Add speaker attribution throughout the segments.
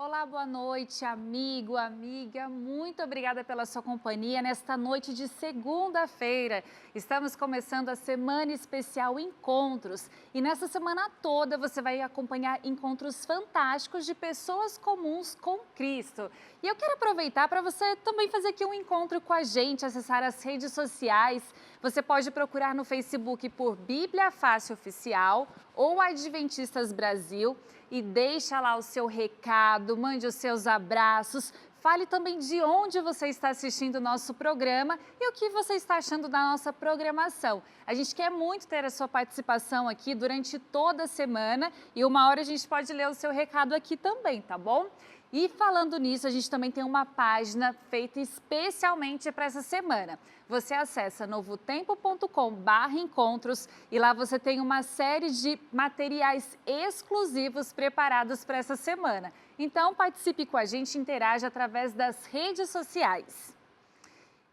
Speaker 1: Olá, boa noite, amigo, amiga. Muito obrigada pela sua companhia nesta noite de segunda-feira. Estamos começando a semana especial Encontros e nessa semana toda você vai acompanhar encontros fantásticos de pessoas comuns com Cristo. E eu quero aproveitar para você também fazer aqui um encontro com a gente, acessar as redes sociais. Você pode procurar no Facebook por Bíblia Fácil Oficial ou Adventistas Brasil. E deixa lá o seu recado, mande os seus abraços, fale também de onde você está assistindo o nosso programa e o que você está achando da nossa programação. A gente quer muito ter a sua participação aqui durante toda a semana e uma hora a gente pode ler o seu recado aqui também, tá bom? E falando nisso, a gente também tem uma página feita especialmente para essa semana. Você acessa novotempo.com/encontros e lá você tem uma série de materiais exclusivos preparados para essa semana. Então participe com a gente, interaja através das redes sociais.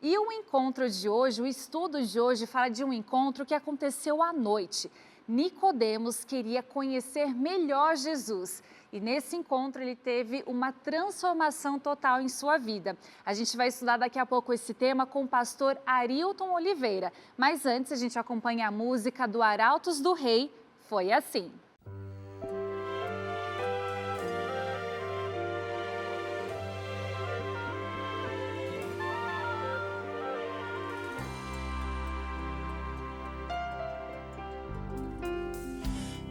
Speaker 1: E o encontro de hoje, o estudo de hoje fala de um encontro que aconteceu à noite. Nicodemos queria conhecer melhor Jesus. E nesse encontro ele teve uma transformação total em sua vida. A gente vai estudar daqui a pouco esse tema com o pastor Arilton Oliveira. Mas antes a gente acompanha a música do Arautos do Rei, Foi Assim.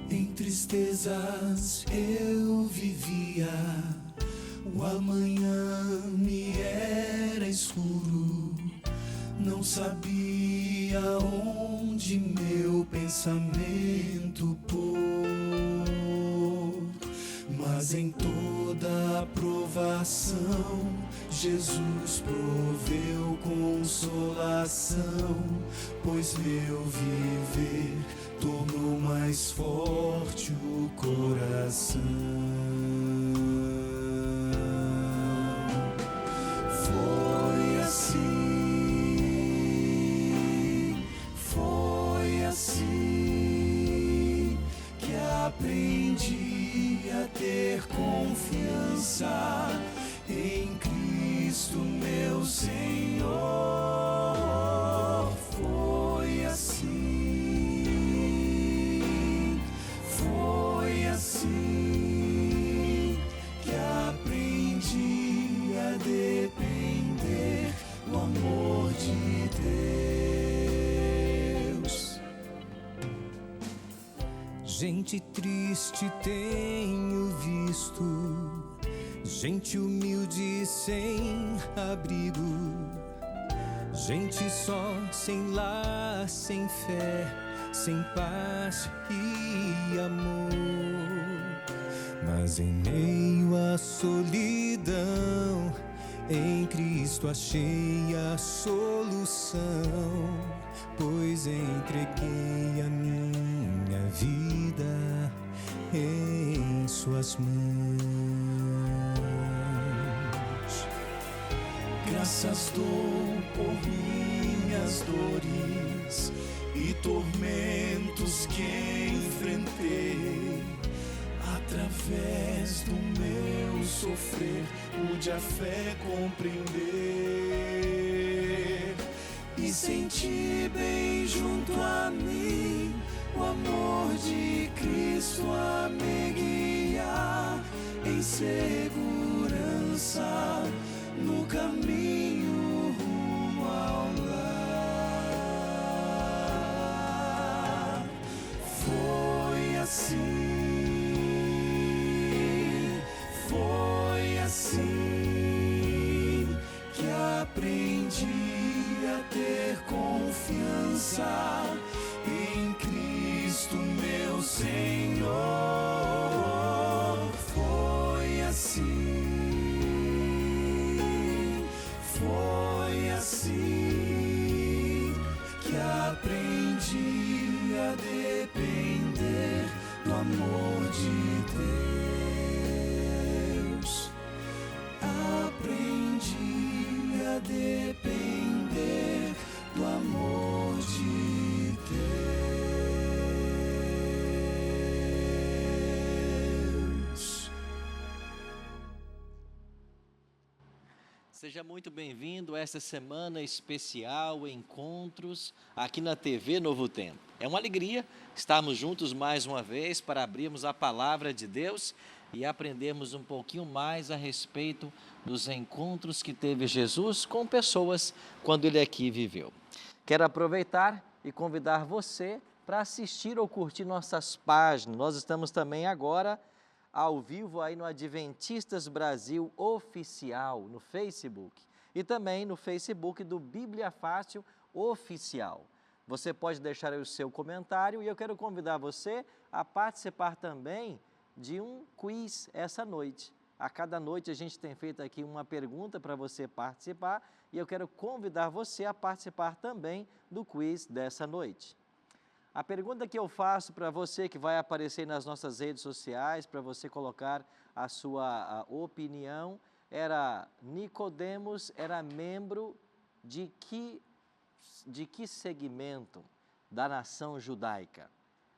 Speaker 2: Em tristezas eu vivia, o amanhã me era escuro, não sabia onde meu pensamento pôr, mas em toda a provação Jesus proveu consolação, pois meu viver tornou mais forte o coração. Foi assim que aprendi a ter confiança em Cristo meu Senhor. Foi assim que aprendi a depender do amor de Deus. Gente triste tenho visto, gente humilde sem abrigo, gente só, sem lar, sem fé, sem paz e amor. Mas em meio à solidão, em Cristo achei a solução, pois entreguei a minha vida em suas mãos. Graças dou por minhas dores e tormentos que enfrentei. Através do meu sofrer, pude a fé compreender e senti bem junto a mim o amor de Cristo a me guiar em segurança no caminho rumo ao lar. Foi assim que aprendi a ter confiança em Cristo meu Senhor. Foi
Speaker 3: Seja muito bem-vindo a essa semana especial, Encontros, aqui na TV Novo Tempo. É uma alegria estarmos juntos mais uma vez para abrirmos a Palavra de Deus e aprendermos um pouquinho mais a respeito dos encontros que teve Jesus com pessoas quando ele aqui viveu. Quero aproveitar e convidar você para assistir ou curtir nossas páginas. Nós estamos também agora ao vivo aí no Adventistas Brasil Oficial, no Facebook, e também no Facebook do Bíblia Fácil Oficial. Você pode deixar aí o seu comentário e eu quero convidar você a participar também de um quiz essa noite. A cada noite a gente tem feito aqui uma pergunta para você participar e eu quero convidar você a participar também do quiz dessa noite. A pergunta que eu faço para você, que vai aparecer nas nossas redes sociais, para você colocar a sua opinião, era: Nicodemos era membro de que segmento da nação judaica?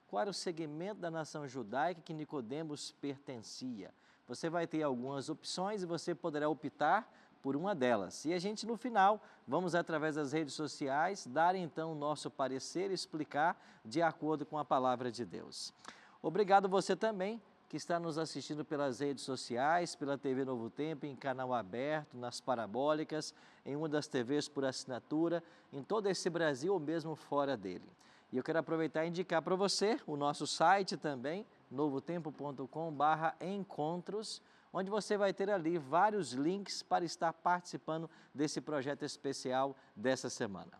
Speaker 3: Qual era o segmento da nação judaica que Nicodemos pertencia? Você vai ter algumas opções e você poderá optar por uma delas. E a gente, no final, vamos, através das redes sociais, dar então o nosso parecer e explicar de acordo com a palavra de Deus. Obrigado você também que está nos assistindo pelas redes sociais, pela TV Novo Tempo, em canal aberto, nas parabólicas, em uma das TVs por assinatura, em todo esse Brasil ou mesmo fora dele. E eu quero aproveitar e indicar para você o nosso site também, novotempo.com/encontros, onde você vai ter ali vários links para estar participando desse projeto especial dessa semana.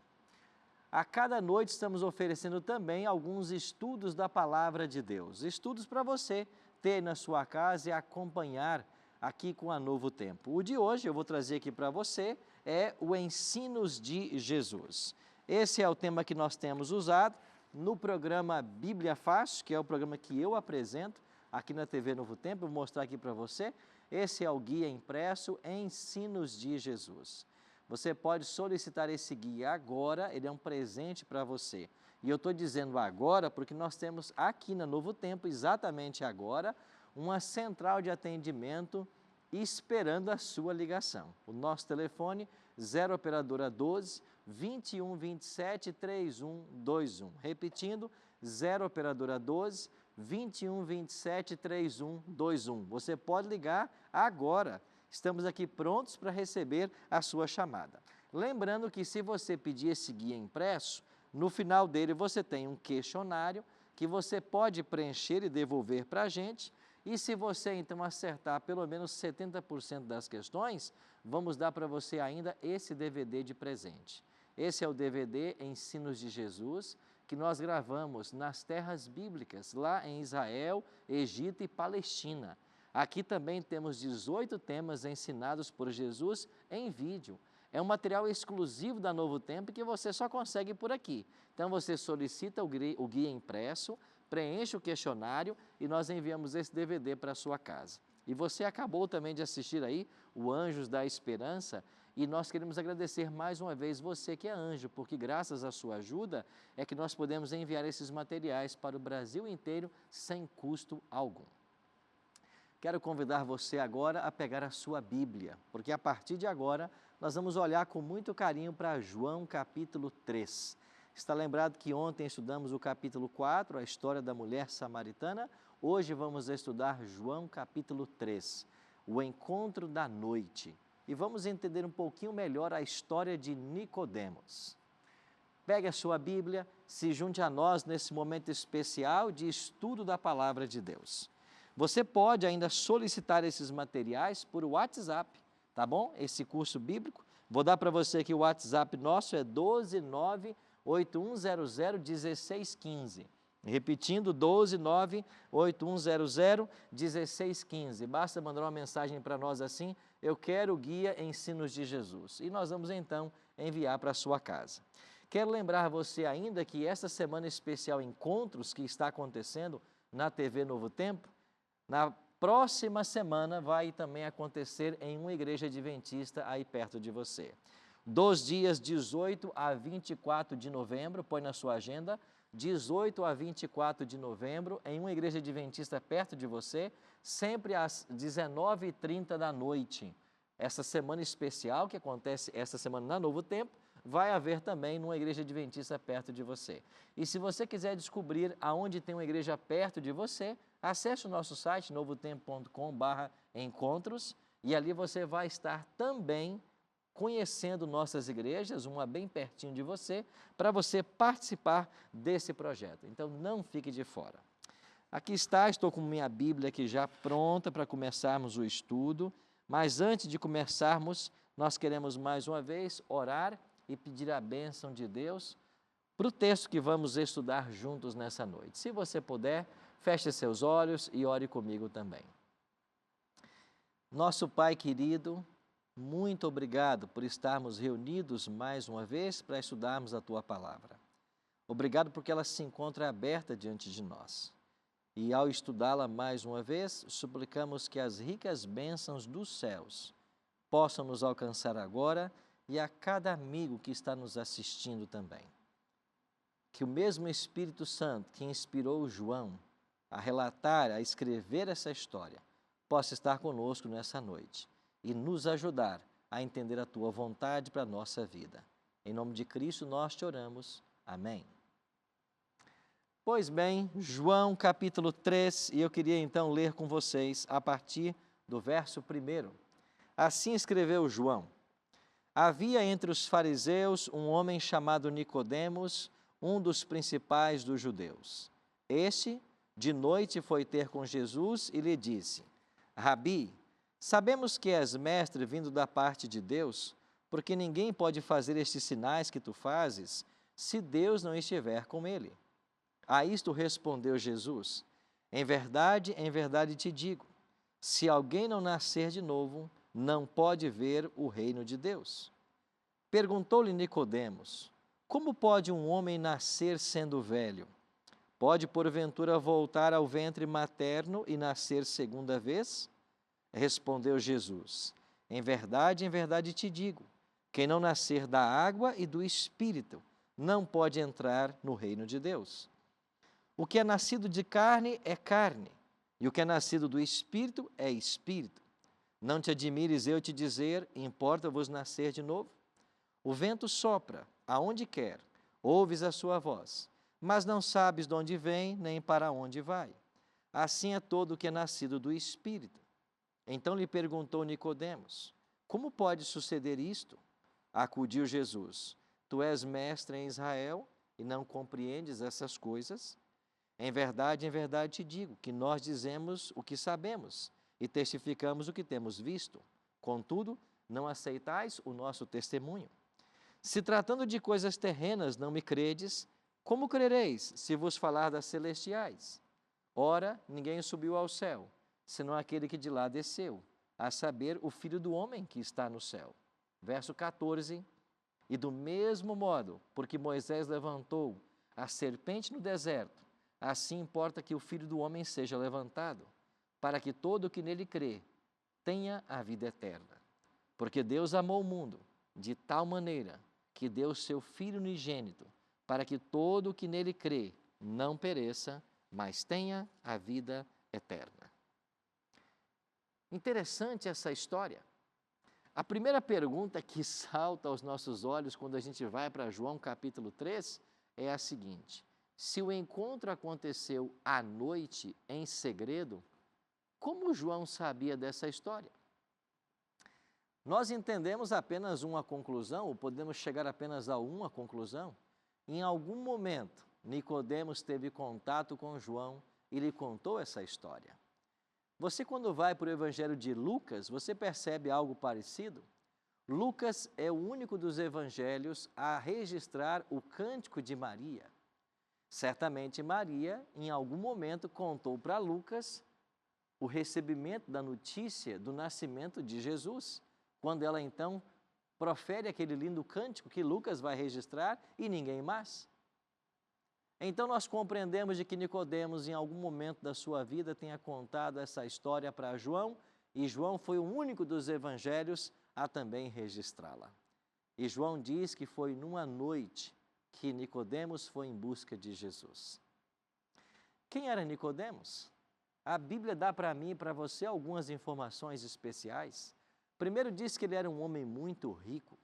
Speaker 3: A cada noite estamos oferecendo também alguns estudos da Palavra de Deus, estudos para você ter na sua casa e acompanhar aqui com a Novo Tempo. O de hoje eu vou trazer aqui para você é o Ensinos de Jesus. Esse é o tema que nós temos usado no programa Bíblia Fácil, que é o programa que eu apresento aqui na TV Novo Tempo. Vou mostrar aqui para você. Esse é o guia impresso Ensinos de Jesus. Você pode solicitar esse guia agora, ele é um presente para você. E eu estou dizendo agora porque nós temos aqui na Novo Tempo, exatamente agora, uma central de atendimento esperando a sua ligação. O nosso telefone 0 operadora 12 21 27 3121. Repetindo, 0 operadora 12 21 27 3121. Você pode ligar agora. Estamos aqui prontos para receber a sua chamada. Lembrando que se você pedir esse guia impresso, no final dele você tem um questionário que você pode preencher e devolver para a gente. E se você então acertar pelo menos 70% das questões, vamos dar para você ainda esse DVD de presente. Esse é o DVD Ensinos de Jesus, que nós gravamos nas terras bíblicas, lá em Israel, Egito e Palestina. Aqui também temos 18 temas ensinados por Jesus em vídeo. É um material exclusivo da Novo Tempo que você só consegue por aqui. Então você solicita o guia impresso, preenche o questionário e nós enviamos esse DVD para a sua casa. E você acabou também de assistir aí o Anjos da Esperança, e nós queremos agradecer mais uma vez você que é anjo, porque graças à sua ajuda é que nós podemos enviar esses materiais para o Brasil inteiro sem custo algum. Quero convidar você agora a pegar a sua Bíblia, porque a partir de agora nós vamos olhar com muito carinho para João capítulo 3. Está lembrado que ontem estudamos o capítulo 4, a história da mulher samaritana? Hoje vamos estudar João capítulo 3, o encontro da noite. E vamos entender um pouquinho melhor a história de Nicodemos. Pegue a sua Bíblia, se junte a nós nesse momento especial de estudo da Palavra de Deus. Você pode ainda solicitar esses materiais por WhatsApp, tá bom? Esse curso bíblico. Vou dar para você aqui o WhatsApp nosso, é 12981001615. Repetindo, 12981001615. Basta mandar uma mensagem para nós assim: eu quero o guia Ensinos de Jesus. E nós vamos então enviar para a sua casa. Quero lembrar você ainda que essa semana especial Encontros, que está acontecendo na TV Novo Tempo, na próxima semana vai também acontecer em uma igreja adventista aí perto de você. Dos dias 18 a 24 de novembro, põe na sua agenda, 18 a 24 de novembro, em uma igreja adventista perto de você, sempre às 19h30 da noite. Essa semana especial que acontece essa semana na Novo Tempo, vai haver também numa igreja adventista perto de você. E se você quiser descobrir aonde tem uma igreja perto de você, acesse o nosso site novotempo.com/encontros e ali você vai estar também conhecendo nossas igrejas, uma bem pertinho de você, para você participar desse projeto. Então não fique de fora. Aqui está, estou com minha Bíblia aqui já pronta para começarmos o estudo, mas antes de começarmos, nós queremos mais uma vez orar e pedir a bênção de Deus para o texto que vamos estudar juntos nessa noite. Se você puder, feche seus olhos e ore comigo também. Nosso Pai querido, muito obrigado por estarmos reunidos mais uma vez para estudarmos a Tua Palavra. Obrigado porque ela se encontra aberta diante de nós. E ao estudá-la mais uma vez, suplicamos que as ricas bênçãos dos céus possam nos alcançar agora e a cada amigo que está nos assistindo também. Que o mesmo Espírito Santo que inspirou João a relatar, a escrever essa história, possa estar conosco nessa noite e nos ajudar a entender a Tua vontade para a nossa vida. Em nome de Cristo nós te oramos. Amém. Pois bem, João capítulo 3, e eu queria então ler com vocês a partir do verso 1. Assim escreveu João: Havia entre os fariseus um homem chamado Nicodemos, um dos principais dos judeus. Este, de noite, foi ter com Jesus e lhe disse: Rabi, sabemos que és mestre vindo da parte de Deus, porque ninguém pode fazer estes sinais que tu fazes, se Deus não estiver com ele. A isto respondeu Jesus: em verdade te digo, se alguém não nascer de novo, não pode ver o reino de Deus. Perguntou-lhe Nicodemos: como pode um homem nascer sendo velho? Pode porventura voltar ao ventre materno e nascer segunda vez? Respondeu Jesus: em verdade te digo, quem não nascer da água e do Espírito não pode entrar no reino de Deus. O que é nascido de carne é carne, e o que é nascido do Espírito é Espírito. Não te admires eu te dizer, importa-vos nascer de novo? O vento sopra aonde quer, ouves a sua voz, mas não sabes de onde vem nem para onde vai. Assim é todo o que é nascido do Espírito. Então lhe perguntou Nicodemos: como pode suceder isto? Acudiu Jesus: tu és mestre em Israel e não compreendes essas coisas? Em verdade te digo que nós dizemos o que sabemos e testificamos o que temos visto. Contudo, não aceitais o nosso testemunho. Se tratando de coisas terrenas não me credes, como crereis se vos falar das celestiais? Ora, ninguém subiu ao céu, senão aquele que de lá desceu, a saber, o Filho do homem que está no céu. Verso 14, e do mesmo modo, porque Moisés levantou a serpente no deserto, assim importa que o Filho do homem seja levantado, para que todo o que nele crê tenha a vida eterna. Porque Deus amou o mundo de tal maneira que deu seu Filho unigênito, para que todo o que nele crê não pereça, mas tenha a vida eterna. Interessante essa história. A primeira pergunta que salta aos nossos olhos quando a gente vai para João capítulo 3 é a seguinte: se o encontro aconteceu à noite, em segredo, como João sabia dessa história? Nós entendemos apenas uma conclusão, ou podemos chegar apenas a uma conclusão. Em algum momento, Nicodemos teve contato com João e lhe contou essa história. Você, quando vai para o Evangelho de Lucas, você percebe algo parecido? Lucas é o único dos evangelhos a registrar o cântico de Maria. Certamente Maria, em algum momento, contou para Lucas o recebimento da notícia do nascimento de Jesus, quando ela então profere aquele lindo cântico que Lucas vai registrar e ninguém mais. Então nós compreendemos de que Nicodemos, em algum momento da sua vida, tenha contado essa história para João, e João foi o único dos evangelhos a também registrá-la. E João diz que foi numa noite que Nicodemos foi em busca de Jesus. Quem era Nicodemos? A Bíblia dá para mim e para você algumas informações especiais. Primeiro diz que ele era um homem muito rico.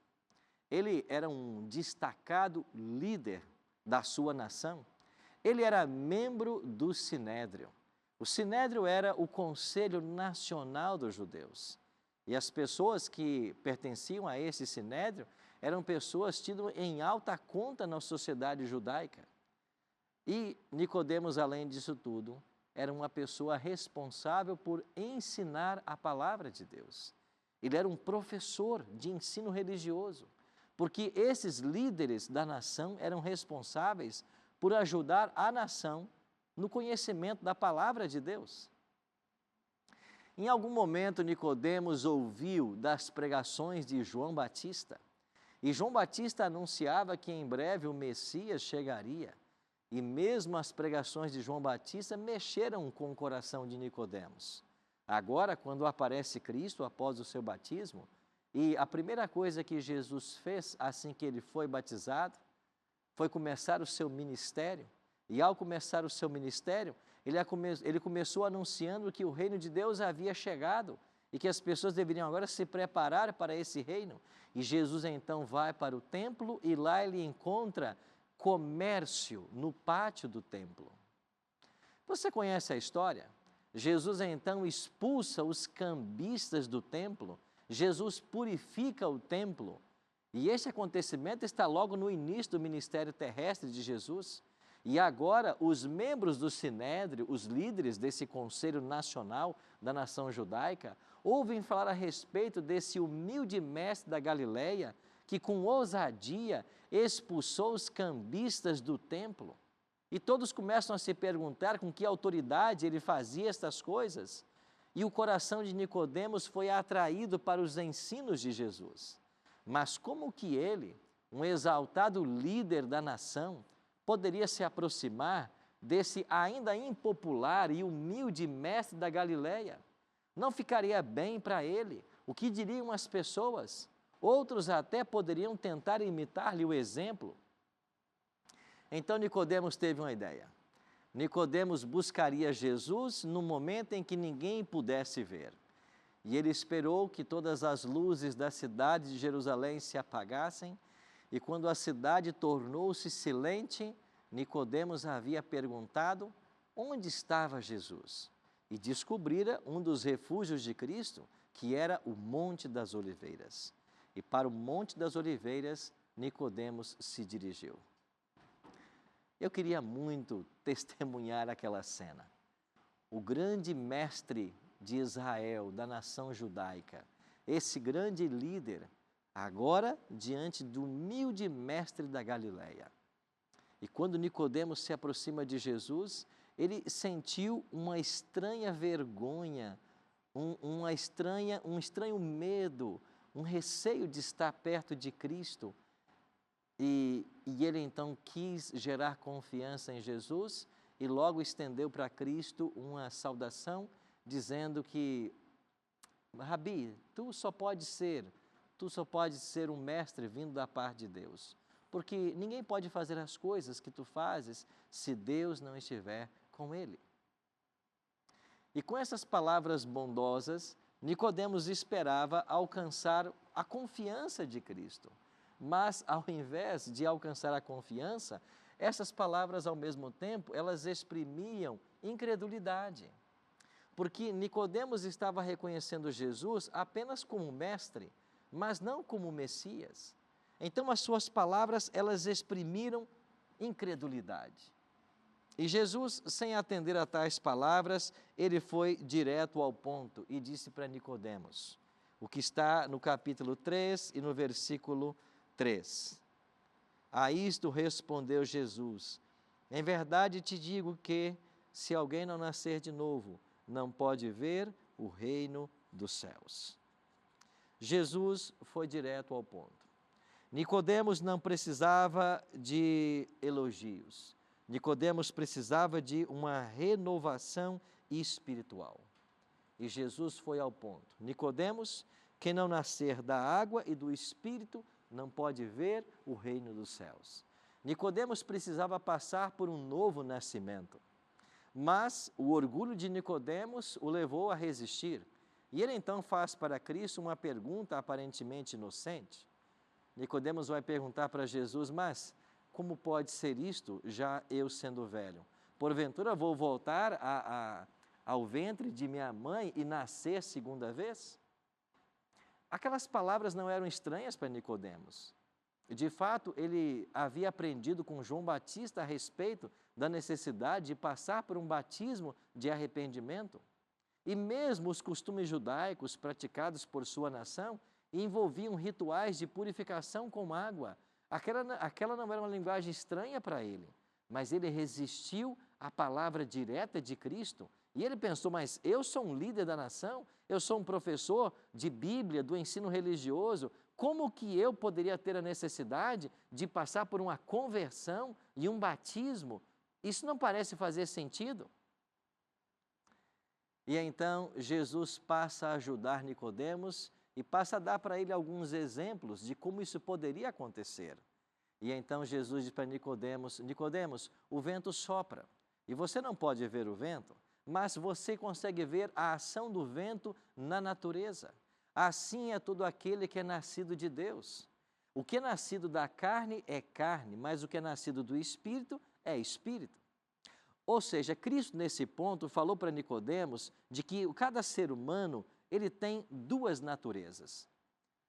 Speaker 3: Ele era um destacado líder da sua nação. Ele era membro do Sinédrio. O Sinédrio era o Conselho Nacional dos Judeus. E as pessoas que pertenciam a esse Sinédrio eram pessoas tidas em alta conta na sociedade judaica. E Nicodemos, além disso tudo, era uma pessoa responsável por ensinar a palavra de Deus. Ele era um professor de ensino religioso, porque esses líderes da nação eram responsáveis por ajudar a nação no conhecimento da palavra de Deus. Em algum momento, Nicodemos ouviu das pregações de João Batista, e João Batista anunciava que em breve o Messias chegaria, e mesmo as pregações de João Batista mexeram com o coração de Nicodemos. Agora, quando aparece Cristo após o seu batismo, e a primeira coisa que Jesus fez assim que ele foi batizado, foi começar o seu ministério. E ao começar o seu ministério, ele começou anunciando que o reino de Deus havia chegado e que as pessoas deveriam agora se preparar para esse reino. E Jesus então vai para o templo e lá ele encontra comércio no pátio do templo. Você conhece a história? Jesus então expulsa os cambistas do templo, Jesus purifica o templo. E esse acontecimento está logo no início do ministério terrestre de Jesus. E agora os membros do Sinédrio, os líderes desse Conselho Nacional da nação judaica, ouvem falar a respeito desse humilde mestre da Galileia, que com ousadia expulsou os cambistas do templo. E todos começam a se perguntar com que autoridade ele fazia estas coisas. E o coração de Nicodemos foi atraído para os ensinos de Jesus. Mas como que ele, um exaltado líder da nação, poderia se aproximar desse ainda impopular e humilde mestre da Galileia? Não ficaria bem para ele. O que diriam as pessoas? Outros até poderiam tentar imitar-lhe o exemplo. Então Nicodemos teve uma ideia. Nicodemos buscaria Jesus no momento em que ninguém pudesse ver. E ele esperou que todas as luzes da cidade de Jerusalém se apagassem, e quando a cidade tornou-se silente, Nicodemos havia perguntado onde estava Jesus, e descobrira um dos refúgios de Cristo, que era o Monte das Oliveiras. E para o Monte das Oliveiras, Nicodemos se dirigiu. Eu queria muito testemunhar aquela cena. O grande mestre de Israel, da nação judaica, esse grande líder, agora diante do humilde mestre da Galileia. E quando Nicodemos se aproxima de Jesus, ele sentiu uma estranha vergonha, um estranho medo, um receio de estar perto de Cristo. E ele então quis gerar confiança em Jesus e logo estendeu para Cristo uma saudação, dizendo que, Rabi, tu só pode ser um mestre vindo da parte de Deus, porque ninguém pode fazer as coisas que tu fazes se Deus não estiver com ele. E com essas palavras bondosas, Nicodemos esperava alcançar a confiança de Cristo. Mas, ao invés de alcançar a confiança, essas palavras, ao mesmo tempo, elas exprimiam incredulidade. Porque Nicodemos estava reconhecendo Jesus apenas como mestre, mas não como Messias. Então, as suas palavras, elas exprimiram incredulidade. E Jesus, sem atender a tais palavras, ele foi direto ao ponto e disse para Nicodemos, o que está no capítulo 3 e no versículo 3. A isto respondeu Jesus, em verdade te digo que, se alguém não nascer de novo, não pode ver o reino dos céus. Jesus foi direto ao ponto. Nicodemos não precisava de elogios. Nicodemos precisava de uma renovação espiritual. E Jesus foi ao ponto. Nicodemos, quem não nascer da água e do Espírito, não pode ver o reino dos céus. Nicodemos precisava passar por um novo nascimento. Mas o orgulho de Nicodemos o levou a resistir. E ele então faz para Cristo uma pergunta aparentemente inocente. Nicodemos vai perguntar para Jesus, mas como pode ser isto, já eu sendo velho? Porventura vou voltar ao ventre de minha mãe e nascer segunda vez? Aquelas palavras não eram estranhas para Nicodemos. De fato, ele havia aprendido com João Batista a respeito da necessidade de passar por um batismo de arrependimento. E mesmo os costumes judaicos praticados por sua nação envolviam rituais de purificação com água. Aquela não era uma linguagem estranha para ele, mas ele resistiu à palavra direta de Cristo. E ele pensou, mas eu sou um líder da nação, eu sou um professor de Bíblia, do ensino religioso, como que eu poderia ter a necessidade de passar por uma conversão e um batismo? Isso não parece fazer sentido? E então Jesus passa a ajudar Nicodemos e passa a dar para ele alguns exemplos de como isso poderia acontecer. E então Jesus diz para Nicodemos, Nicodemos, o vento sopra e você não pode ver o vento, mas você consegue ver a ação do vento na natureza. Assim é todo aquele que é nascido de Deus. O que é nascido da carne é carne, mas o que é nascido do Espírito é Espírito. Ou seja, Cristo nesse ponto falou para Nicodemos de que cada ser humano ele tem duas naturezas.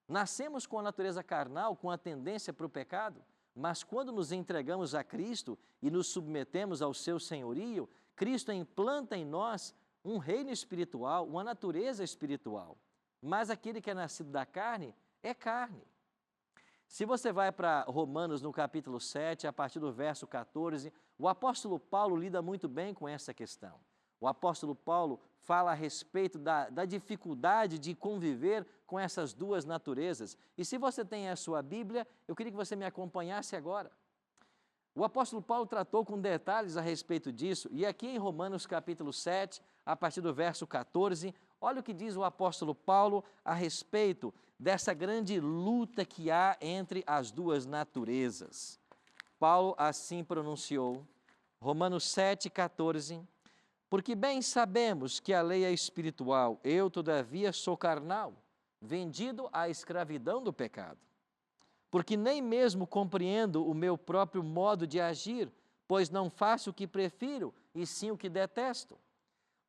Speaker 3: Nascemos com a natureza carnal, com a tendência para o pecado, mas quando nos entregamos a Cristo e nos submetemos ao seu senhorio, Cristo implanta em nós um reino espiritual, uma natureza espiritual. Mas aquele que é nascido da carne é carne. Se você vai para Romanos no capítulo 7, a partir do verso 14, o apóstolo Paulo lida muito bem com essa questão. O apóstolo Paulo fala a respeito da dificuldade de conviver com essas duas naturezas. E se você tem a sua Bíblia, eu queria que você me acompanhasse agora. O apóstolo Paulo tratou com detalhes a respeito disso, e aqui em Romanos capítulo 7, a partir do verso 14, olha o que diz o apóstolo Paulo a respeito dessa grande luta que há entre as duas naturezas. Paulo assim pronunciou, Romanos 7, 14, porque bem sabemos que a lei é espiritual, eu todavia sou carnal, vendido à escravidão do pecado. Porque nem mesmo compreendo o meu próprio modo de agir, pois não faço o que prefiro, e sim o que detesto.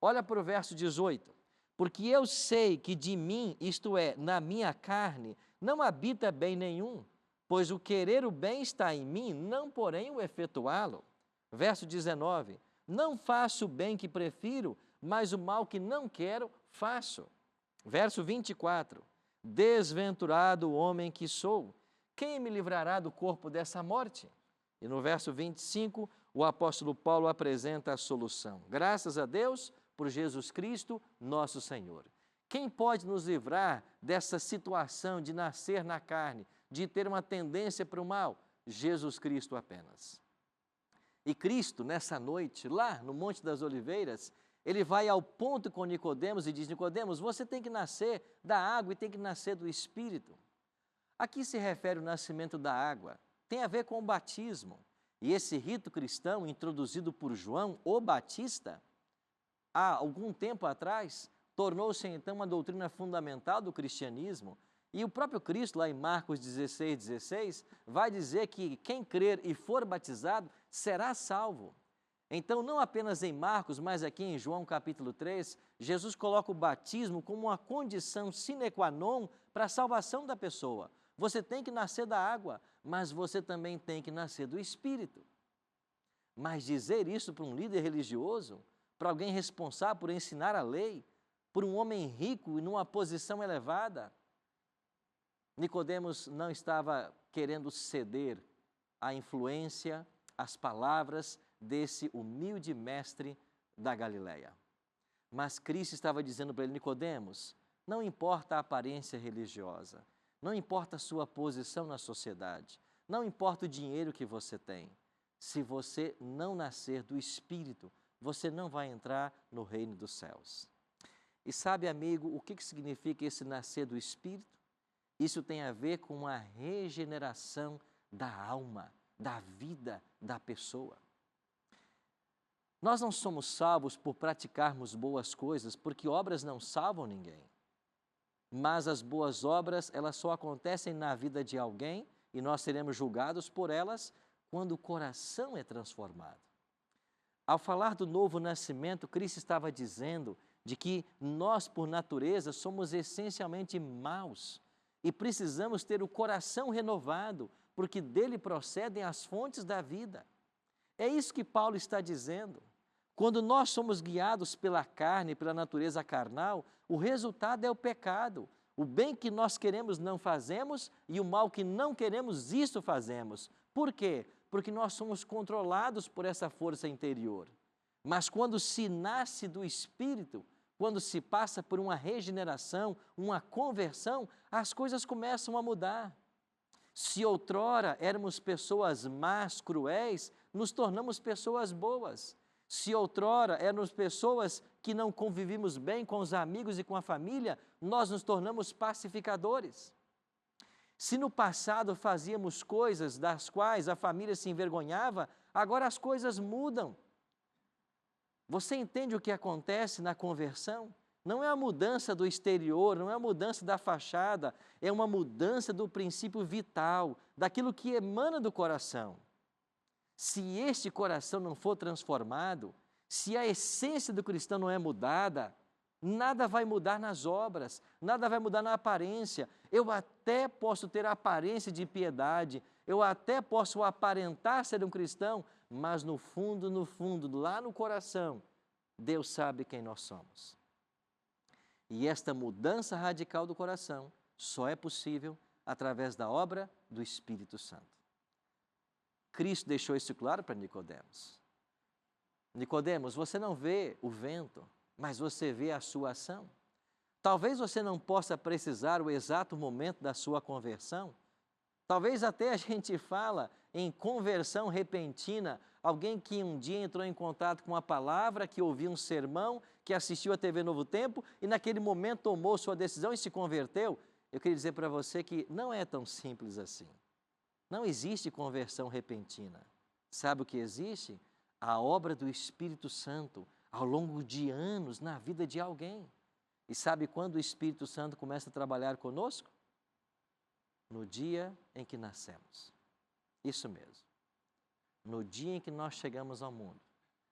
Speaker 3: Olha para o verso 18. Porque eu sei que de mim, isto é, na minha carne, não habita bem nenhum, pois o querer o bem está em mim, não porém o efetuá-lo. Verso 19. Não faço o bem que prefiro, mas o mal que não quero, faço. Verso 24. Desventurado o homem que sou, quem me livrará do corpo dessa morte? E no verso 25, o apóstolo Paulo apresenta a solução. Graças a Deus por Jesus Cristo, nosso Senhor. Quem pode nos livrar dessa situação de nascer na carne, de ter uma tendência para o mal? Jesus Cristo apenas. E Cristo, nessa noite, lá no Monte das Oliveiras, ele vai ao ponto com Nicodemos e diz, Nicodemos, você tem que nascer da água e tem que nascer do Espírito. Aqui se refere o nascimento da água, tem a ver com o batismo. E esse rito cristão, introduzido por João, o Batista, há algum tempo atrás, tornou-se então uma doutrina fundamental do cristianismo. E o próprio Cristo, lá em Marcos 16, 16, vai dizer que quem crer e for batizado será salvo. Então, não apenas em Marcos, mas aqui em João capítulo 3, Jesus coloca o batismo como uma condição sine qua non para a salvação da pessoa. Você tem que nascer da água, mas você também tem que nascer do Espírito. Mas dizer isso para um líder religioso, para alguém responsável por ensinar a lei, por um homem rico e numa posição elevada, Nicodemos não estava querendo ceder à influência, às palavras desse humilde mestre da Galileia. Mas Cristo estava dizendo para ele, Nicodemos, não importa a aparência religiosa, não importa a sua posição na sociedade, não importa o dinheiro que você tem, se você não nascer do Espírito, você não vai entrar no reino dos céus. E sabe, amigo, o que significa esse nascer do Espírito? Isso tem a ver com a regeneração da alma, da vida da pessoa. Nós não somos salvos por praticarmos boas coisas, porque obras não salvam ninguém. Mas as boas obras, elas só acontecem na vida de alguém e nós seremos julgados por elas quando o coração é transformado. Ao falar do novo nascimento, Cristo estava dizendo de que nós, por natureza, somos essencialmente maus e precisamos ter o coração renovado, porque dele procedem as fontes da vida. É isso que Paulo está dizendo. Quando nós somos guiados pela carne, pela natureza carnal, o resultado é o pecado. O bem que nós queremos não fazemos e o mal que não queremos, isso fazemos. Por quê? Porque nós somos controlados por essa força interior. Mas quando se nasce do Espírito, quando se passa por uma regeneração, uma conversão, as coisas começam a mudar. Se outrora éramos pessoas más, cruéis, nos tornamos pessoas boas. Se outrora éramos pessoas que não convivíamos bem com os amigos e com a família, nós nos tornamos pacificadores. Se no passado fazíamos coisas das quais a família se envergonhava, agora as coisas mudam. Você entende o que acontece na conversão? Não é a mudança do exterior, não é a mudança da fachada, é uma mudança do princípio vital, daquilo que emana do coração. Se este coração não for transformado, se a essência do cristão não é mudada, nada vai mudar nas obras, nada vai mudar na aparência. Eu até posso ter a aparência de piedade, eu até posso aparentar ser um cristão, mas no fundo, lá no coração, Deus sabe quem nós somos. E esta mudança radical do coração só é possível através da obra do Espírito Santo. Cristo deixou isso claro para Nicodemos. Nicodemos, você não vê o vento, mas você vê a sua ação. Talvez você não possa precisar o exato momento da sua conversão. Talvez até a gente fala em conversão repentina, alguém que um dia entrou em contato com a palavra, que ouviu um sermão, que assistiu a TV Novo Tempo e naquele momento tomou sua decisão e se converteu. Eu queria dizer para você que não é tão simples assim. Não existe conversão repentina. Sabe o que existe? A obra do Espírito Santo ao longo de anos na vida de alguém. E sabe quando o Espírito Santo começa a trabalhar conosco? No dia em que nascemos. Isso mesmo. No dia em que nós chegamos ao mundo,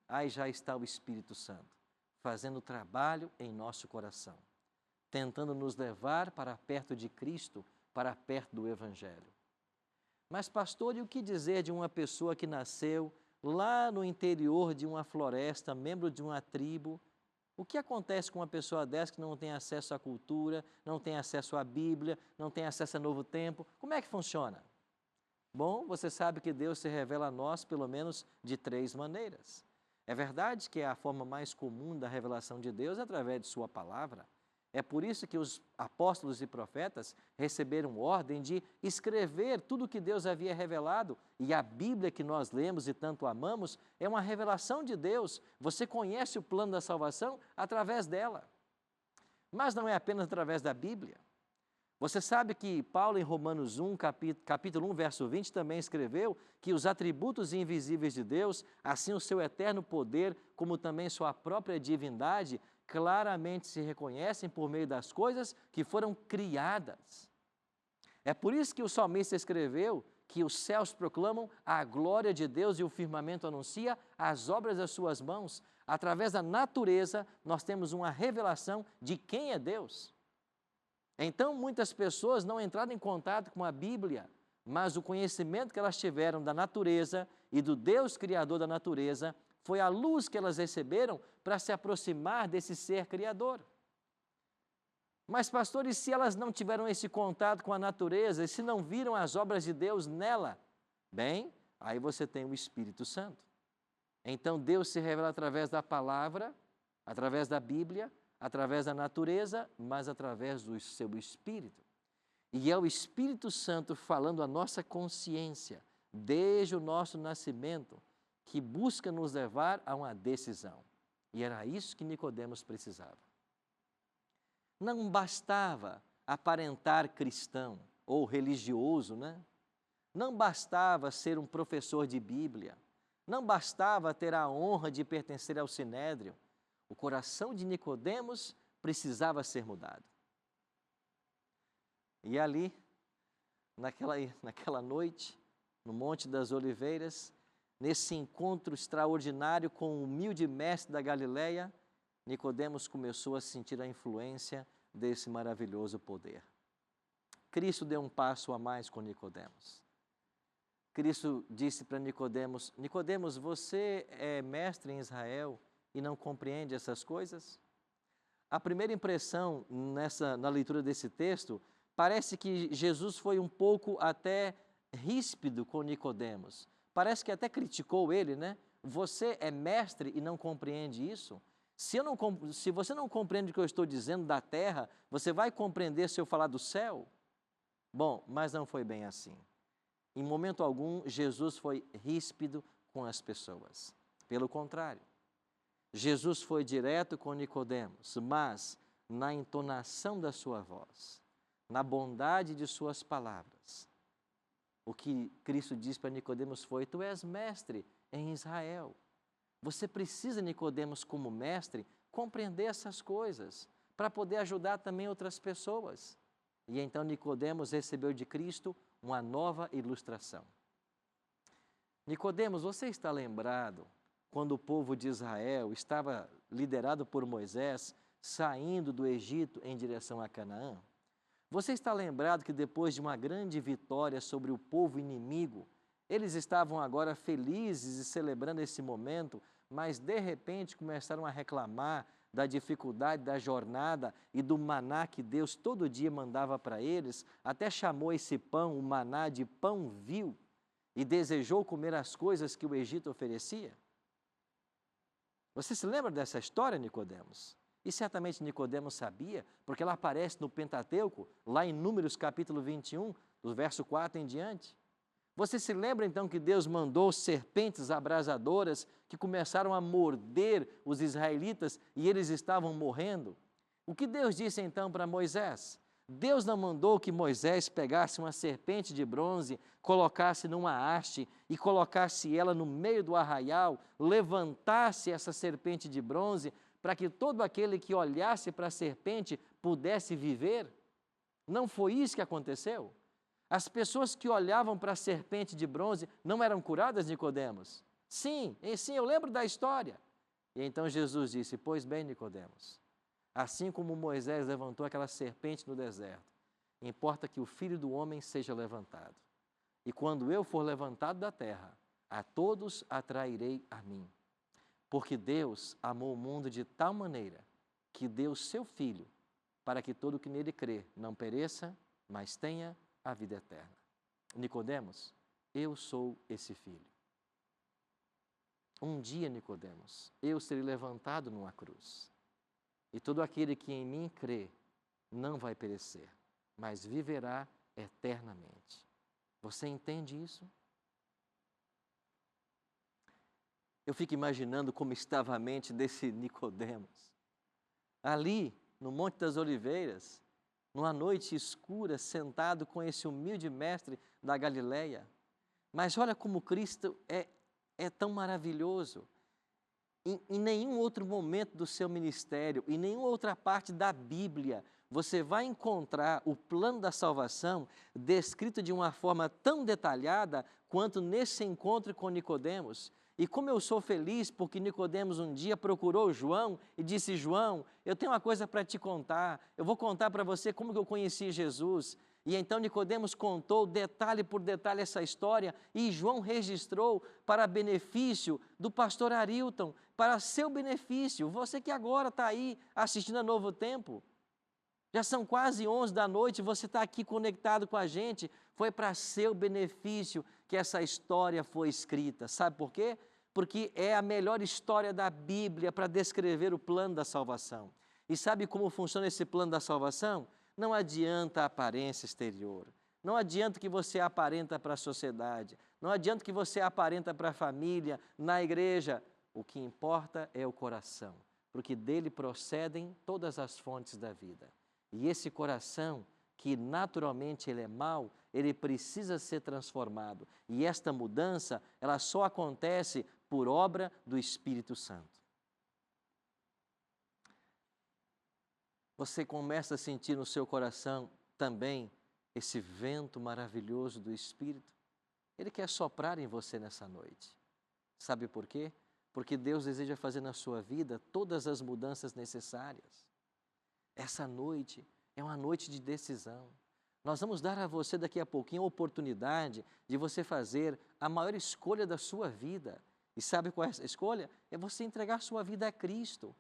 Speaker 3: aí já está o Espírito Santo, fazendo trabalho em nosso coração, tentando nos levar para perto de Cristo, para perto do Evangelho. Mas, pastor, e o que dizer de uma pessoa que nasceu lá no interior de uma floresta, membro de uma tribo? O que acontece com uma pessoa dessa que não tem acesso à cultura, não tem acesso à Bíblia, não tem acesso a Novo Tempo? Como é que funciona? Bom, você sabe que Deus se revela a nós pelo menos de 3 maneiras. É verdade que a forma mais comum da revelação de Deus é através de sua palavra. É por isso que os apóstolos e profetas receberam ordem de escrever tudo o que Deus havia revelado. E a Bíblia que nós lemos e tanto amamos é uma revelação de Deus. Você conhece o plano da salvação através dela. Mas não é apenas através da Bíblia. Você sabe que Paulo, em Romanos 1, capítulo 1, verso 20, também escreveu que os atributos invisíveis de Deus, assim o seu eterno poder, como também sua própria divindade, claramente se reconhecem por meio das coisas que foram criadas. É por isso que o salmista escreveu que os céus proclamam a glória de Deus e o firmamento anuncia as obras das suas mãos. Através da natureza, nós temos uma revelação de quem é Deus. Então, muitas pessoas não entraram em contato com a Bíblia, mas o conhecimento que elas tiveram da natureza e do Deus Criador da natureza foi a luz que elas receberam para se aproximar desse ser criador. Mas, pastores, se elas não tiveram esse contato com a natureza e se não viram as obras de Deus nela, bem, aí você tem o Espírito Santo. Então, Deus se revela através da palavra, através da Bíblia, através da natureza, mas através do seu Espírito. E é o Espírito Santo falando a nossa consciência, desde o nosso nascimento, que busca nos levar a uma decisão. E era isso que Nicodemos precisava. Não bastava aparentar cristão ou religioso, né? Não bastava ser um professor de Bíblia. Não bastava ter a honra de pertencer ao Sinédrio. O coração de Nicodemos precisava ser mudado. E ali, naquela noite, no Monte das Oliveiras, nesse encontro extraordinário com o humilde mestre da Galileia, Nicodemos começou a sentir a influência desse maravilhoso poder. Cristo deu um passo a mais com Nicodemos. Cristo disse para Nicodemos: Nicodemos, você é mestre em Israel e não compreende essas coisas? A primeira impressão na leitura desse texto, parece que Jesus foi um pouco até ríspido com Nicodemos. Parece que até criticou ele, né? Você é mestre e não compreende isso? Se você não compreende o que eu estou dizendo da terra, você vai compreender se eu falar do céu? Bom, mas não foi bem assim. Em momento algum, Jesus foi ríspido com as pessoas. Pelo contrário, Jesus foi direto com Nicodemos, mas na entonação da sua voz, na bondade de suas palavras. O que Cristo diz para Nicodemos foi: tu és mestre em Israel. Você precisa, Nicodemos, como mestre, compreender essas coisas, para poder ajudar também outras pessoas. E então Nicodemos recebeu de Cristo uma nova ilustração. Nicodemos, você está lembrado quando o povo de Israel estava liderado por Moisés, saindo do Egito em direção a Canaã? Você está lembrado que depois de uma grande vitória sobre o povo inimigo, eles estavam agora felizes e celebrando esse momento, mas de repente começaram a reclamar da dificuldade da jornada e do maná que Deus todo dia mandava para eles, até chamou esse pão, o maná, de pão vil, e desejou comer as coisas que o Egito oferecia? Você se lembra dessa história, Nicodemos? E certamente Nicodemos sabia, porque ela aparece no Pentateuco, lá em Números capítulo 21, do verso 4 em diante. Você se lembra então que Deus mandou serpentes abrasadoras que começaram a morder os israelitas e eles estavam morrendo? O que Deus disse então para Moisés? Deus não mandou que Moisés pegasse uma serpente de bronze, colocasse numa haste e colocasse ela no meio do arraial, levantasse essa serpente de bronze para que todo aquele que olhasse para a serpente pudesse viver? Não foi isso que aconteceu? As pessoas que olhavam para a serpente de bronze não eram curadas, Nicodemos? Sim, eu lembro da história. E então Jesus disse: pois bem, Nicodemos, assim como Moisés levantou aquela serpente no deserto, importa que o Filho do Homem seja levantado. E quando eu for levantado da terra, a todos atrairei a mim. Porque Deus amou o mundo de tal maneira que deu o seu Filho, para que todo o que nele crê não pereça, mas tenha a vida eterna. Nicodemos, eu sou esse Filho. Um dia, Nicodemos, eu serei levantado numa cruz. E todo aquele que em mim crê não vai perecer, mas viverá eternamente. Você entende isso? Eu fico imaginando como estava a mente desse Nicodemos. Ali, no Monte das Oliveiras, numa noite escura, sentado com esse humilde mestre da Galileia. Mas olha como Cristo é tão maravilhoso. Em nenhum outro momento do seu ministério, em nenhuma outra parte da Bíblia, você vai encontrar o plano da salvação descrito de uma forma tão detalhada quanto nesse encontro com Nicodemos. E como eu sou feliz porque Nicodemos um dia procurou João e disse: João, eu tenho uma coisa para te contar, eu vou contar para você como que eu conheci Jesus. E então Nicodemos contou detalhe por detalhe essa história e João registrou para benefício do pastor Arilton, para seu benefício, você que agora está aí assistindo a Novo Tempo. Já são quase 11 da noite, você está aqui conectado com a gente, foi para seu benefício que essa história foi escrita. Sabe por quê? Porque é a melhor história da Bíblia para descrever o plano da salvação. E sabe como funciona esse plano da salvação? Não adianta a aparência exterior, não adianta o que você aparenta para a sociedade, não adianta o que você aparenta para a família, na igreja. O que importa é o coração, porque dele procedem todas as fontes da vida. E esse coração, que naturalmente ele é mau, ele precisa ser transformado. E esta mudança, ela só acontece por obra do Espírito Santo. Você começa a sentir no seu coração também esse vento maravilhoso do Espírito, Ele quer soprar em você nessa noite. Sabe por quê? Porque Deus deseja fazer na sua vida todas as mudanças necessárias. Essa noite é uma noite de decisão. Nós vamos dar a você daqui a pouquinho a oportunidade de você fazer a maior escolha da sua vida. E sabe qual é essa escolha? É você entregar sua vida a Cristo,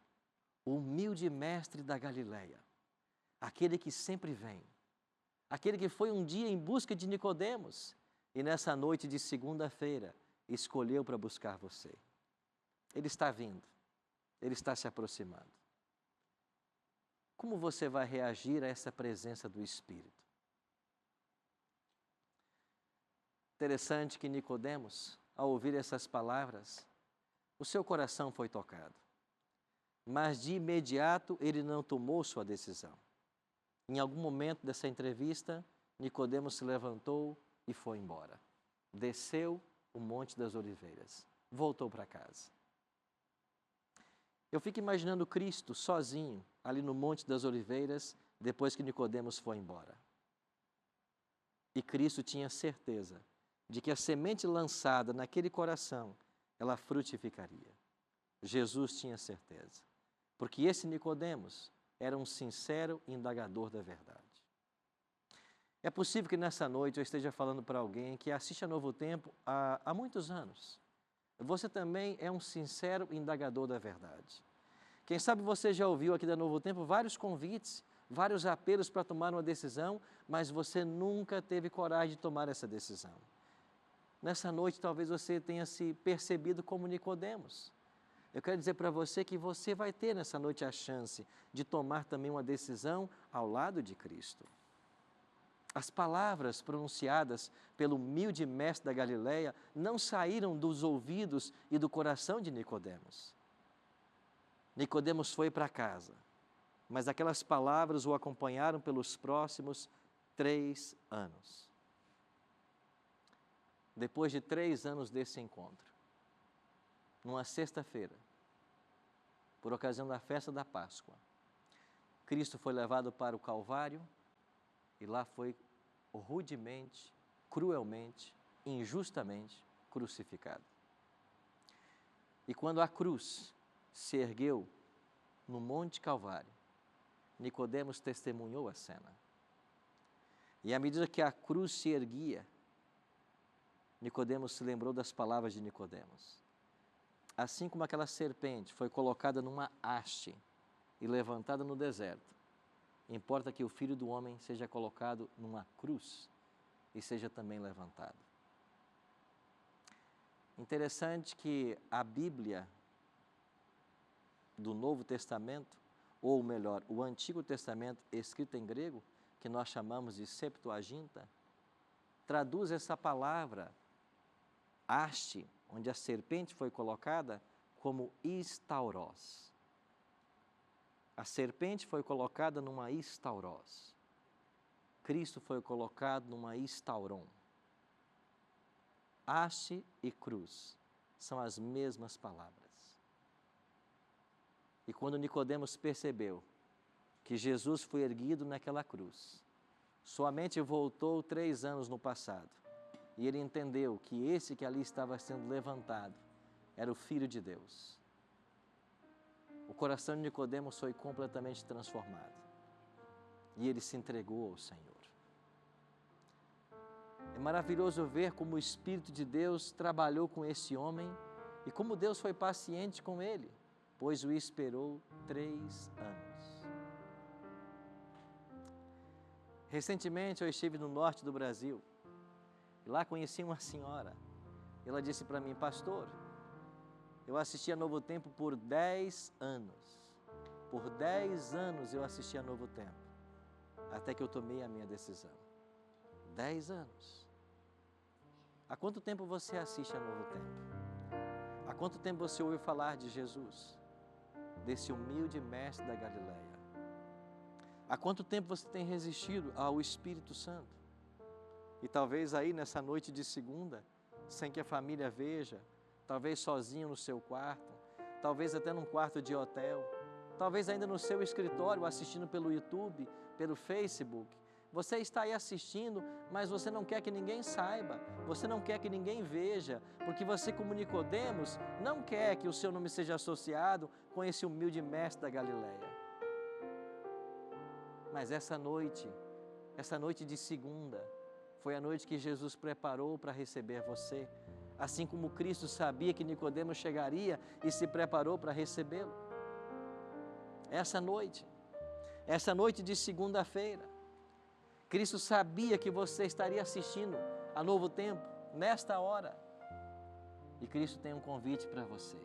Speaker 3: o humilde mestre da Galileia, aquele que sempre vem, aquele que foi um dia em busca de Nicodemos e nessa noite de segunda-feira escolheu para buscar você. Ele está vindo, Ele está se aproximando. Como você vai reagir a essa presença do Espírito? Interessante que Nicodemos, ao ouvir essas palavras, o seu coração foi tocado. Mas de imediato ele não tomou sua decisão. Em algum momento dessa entrevista, Nicodemos se levantou e foi embora. Desceu o Monte das Oliveiras, voltou para casa. Eu fico imaginando Cristo sozinho ali no Monte das Oliveiras, depois que Nicodemos foi embora. E Cristo tinha certeza de que a semente lançada naquele coração, ela frutificaria. Jesus tinha certeza, porque esse Nicodemos era um sincero indagador da verdade. É possível que nessa noite eu esteja falando para alguém que assiste a Novo Tempo há muitos anos. Você também é um sincero indagador da verdade. Quem sabe você já ouviu aqui da Novo Tempo vários convites, vários apelos para tomar uma decisão, mas você nunca teve coragem de tomar essa decisão. Nessa noite talvez você tenha se percebido como Nicodemos. Eu quero dizer para você que você vai ter nessa noite a chance de tomar também uma decisão ao lado de Cristo. As palavras pronunciadas pelo humilde mestre da Galileia não saíram dos ouvidos e do coração de Nicodemos. Nicodemos foi para casa, mas aquelas palavras o acompanharam pelos próximos 3 anos. Depois de 3 anos desse encontro, numa sexta-feira, por ocasião da festa da Páscoa, Cristo foi levado para o Calvário e lá foi rudemente, cruelmente, injustamente crucificado. E quando a cruz se ergueu no Monte Calvário, Nicodemos testemunhou a cena. E à medida que a cruz se erguia, Nicodemos se lembrou das palavras de Nicodemos. Assim como aquela serpente foi colocada numa haste e levantada no deserto, importa que o Filho do Homem seja colocado numa cruz e seja também levantado. Interessante que a Bíblia do Novo Testamento, ou melhor, o Antigo Testamento escrito em grego, que nós chamamos de Septuaginta, traduz essa palavra haste, onde a serpente foi colocada, como istauros. A serpente foi colocada numa istauros. Cristo foi colocado numa istauron. Haste e cruz são as mesmas palavras. E quando Nicodemos percebeu que Jesus foi erguido naquela cruz, sua mente voltou 3 anos no passado e ele entendeu que esse que ali estava sendo levantado era o Filho de Deus. O coração de Nicodemos foi completamente transformado e ele se entregou ao Senhor. É maravilhoso ver como o Espírito de Deus trabalhou com esse homem e como Deus foi paciente com ele, pois o esperou 3 anos. Recentemente eu estive no norte do Brasil e lá conheci uma senhora. Ela disse para mim: pastor, eu assisti a Novo Tempo por 10 anos. Por 10 anos eu assisti a Novo Tempo, até que eu tomei a minha decisão. 10 anos. Há quanto tempo você assiste a Novo Tempo? Há quanto tempo você ouviu falar de Jesus, desse humilde mestre da Galileia? Há quanto tempo você tem resistido ao Espírito Santo? E talvez aí nessa noite de segunda, sem que a família veja, talvez sozinho no seu quarto, talvez até num quarto de hotel, talvez ainda no seu escritório assistindo pelo YouTube, pelo Facebook, Você está aí assistindo, mas você não quer que ninguém saiba, você não quer que ninguém veja, porque você, como Nicodemos, não quer que o seu nome seja associado com esse humilde mestre da Galileia. Mas essa noite de segunda, foi a noite que Jesus preparou para receber você, assim como Cristo sabia que Nicodemos chegaria e se preparou para recebê-lo. Essa noite de segunda-feira, Cristo sabia que você estaria assistindo a Novo Tempo nesta hora. E Cristo tem um convite para você.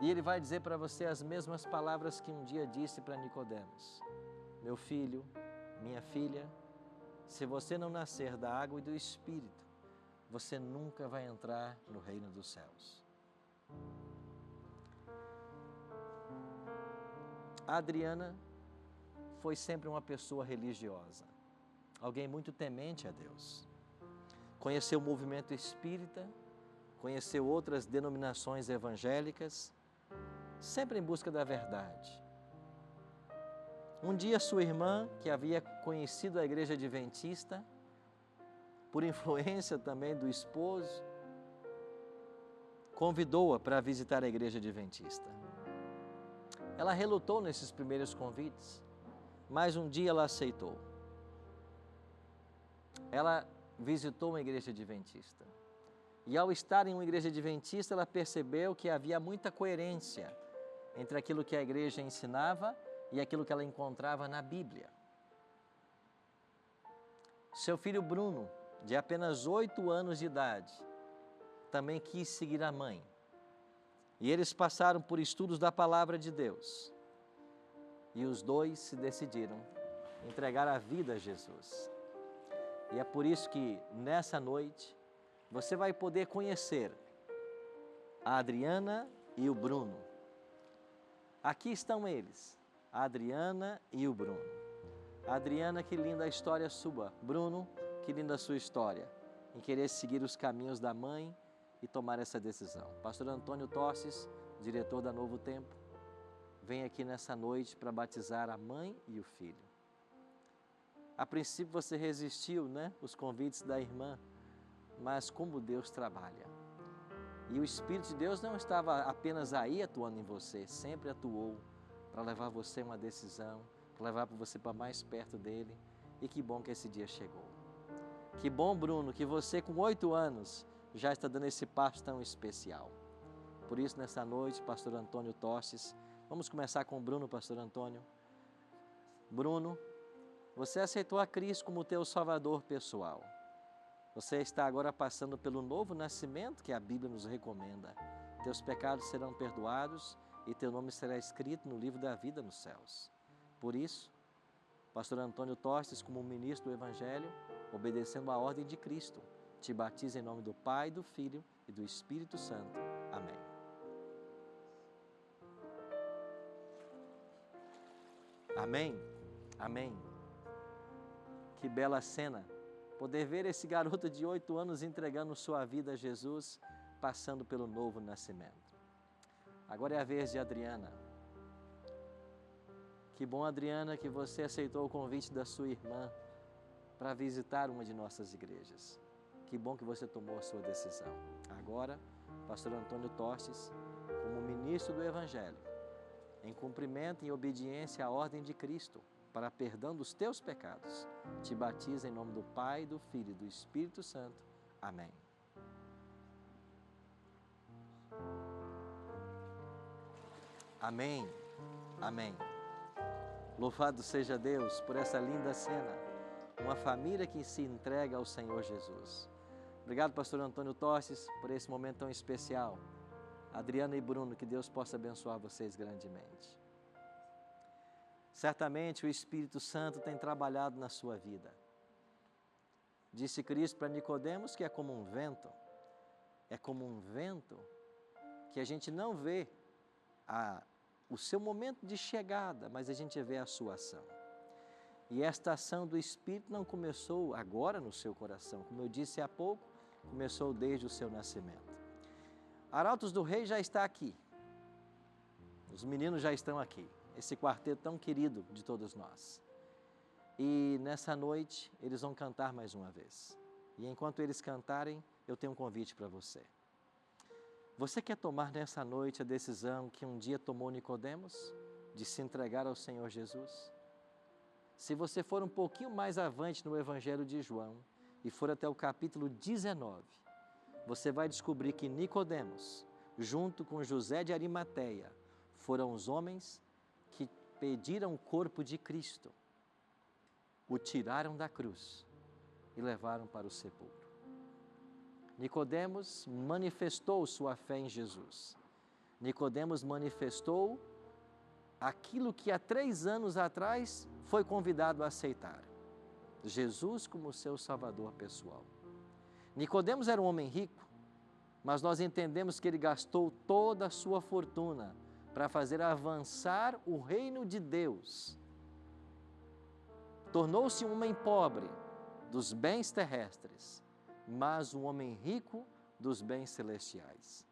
Speaker 3: E Ele vai dizer para você as mesmas palavras que um dia disse para Nicodemos: meu filho, minha filha, se você não nascer da água e do Espírito, você nunca vai entrar no reino dos céus. A Adriana foi sempre uma pessoa religiosa, alguém muito temente a Deus. Conheceu o movimento espírita, conheceu outras denominações evangélicas, sempre em busca da verdade. Um dia sua irmã, que havia conhecido a igreja adventista, por influência também do esposo, convidou-a para visitar a igreja adventista. Ela relutou nesses primeiros convites, mas um dia ela aceitou. Ela visitou uma igreja adventista. E ao estar em uma igreja adventista, ela percebeu que havia muita coerência entre aquilo que a igreja ensinava e aquilo que ela encontrava na Bíblia. Seu filho Bruno, de apenas 8 anos de idade, também quis seguir a mãe. E eles passaram por estudos da Palavra de Deus. E os dois se decidiram entregar a vida a Jesus. E é por isso que nessa noite você vai poder conhecer a Adriana e o Bruno. Aqui estão eles, a Adriana e o Bruno. Adriana, que linda a história sua. Bruno, que linda a sua história, em querer seguir os caminhos da mãe e tomar essa decisão. Pastor Antônio Tostes, diretor da Novo Tempo, vem aqui nessa noite para batizar a mãe e o filho. A princípio você resistiu, né? Os convites da irmã, mas como Deus trabalha. E o Espírito de Deus não estava apenas aí atuando em você, sempre atuou para levar você a uma decisão, para levar você para mais perto dele. E que bom que esse dia chegou. Que bom, Bruno, que você com 8 anos já está dando esse passo tão especial. Por isso, nessa noite, pastor Antônio Tostes, vamos começar com o Bruno, pastor Antônio. Bruno, você aceitou a Cristo como teu salvador pessoal. Você está agora passando pelo novo nascimento que a Bíblia nos recomenda. Teus pecados serão perdoados e teu nome será escrito no livro da vida nos céus. Por isso, pastor Antônio Tostes, como ministro do Evangelho, obedecendo à ordem de Cristo, te batiza em nome do Pai, do Filho e do Espírito Santo. Amém. Amém. Amém. Que bela cena, poder ver esse garoto de 8 anos entregando sua vida a Jesus, passando pelo novo nascimento. Agora é a vez de Adriana. Que bom, Adriana, que você aceitou o convite da sua irmã para visitar uma de nossas igrejas. Que bom que você tomou a sua decisão. Agora, pastor Antônio Tostes, como ministro do Evangelho, em cumprimento e obediência à ordem de Cristo, para perdão dos teus pecados, te batiza em nome do Pai, do Filho e do Espírito Santo. Amém. Amém. Amém. Louvado seja Deus por essa linda cena, uma família que se entrega ao Senhor Jesus. Obrigado, pastor Antônio Tostes, por esse momento tão especial. Adriana e Bruno, que Deus possa abençoar vocês grandemente. Certamente o Espírito Santo tem trabalhado na sua vida. Disse Cristo para Nicodemos que é como um vento que a gente não vê o seu momento de chegada, mas a gente vê a sua ação. E esta ação do Espírito não começou agora no seu coração, como eu disse há pouco, começou desde o seu nascimento. Arautos do Rei já está aqui, os meninos já estão aqui, esse quarteto tão querido de todos nós. e nessa noite eles vão cantar mais uma vez. E enquanto eles cantarem, eu tenho um convite para você. Você quer tomar nessa noite a decisão que um dia tomou Nicodemos, de se entregar ao Senhor Jesus? Se você for um pouquinho mais avante no Evangelho de João e for até o capítulo 19, você vai descobrir que Nicodemos, junto com José de Arimateia, foram os homens que pediram o corpo de Cristo, o tiraram da cruz e levaram para o sepulcro. Nicodemos manifestou sua fé em Jesus. Nicodemos manifestou aquilo que há 3 anos atrás foi convidado a aceitar: Jesus como seu Salvador pessoal. Nicodemos era um homem rico, mas nós entendemos que ele gastou toda a sua fortuna para fazer avançar o reino de Deus. Tornou-se um homem pobre dos bens terrestres, mas um homem rico dos bens celestiais.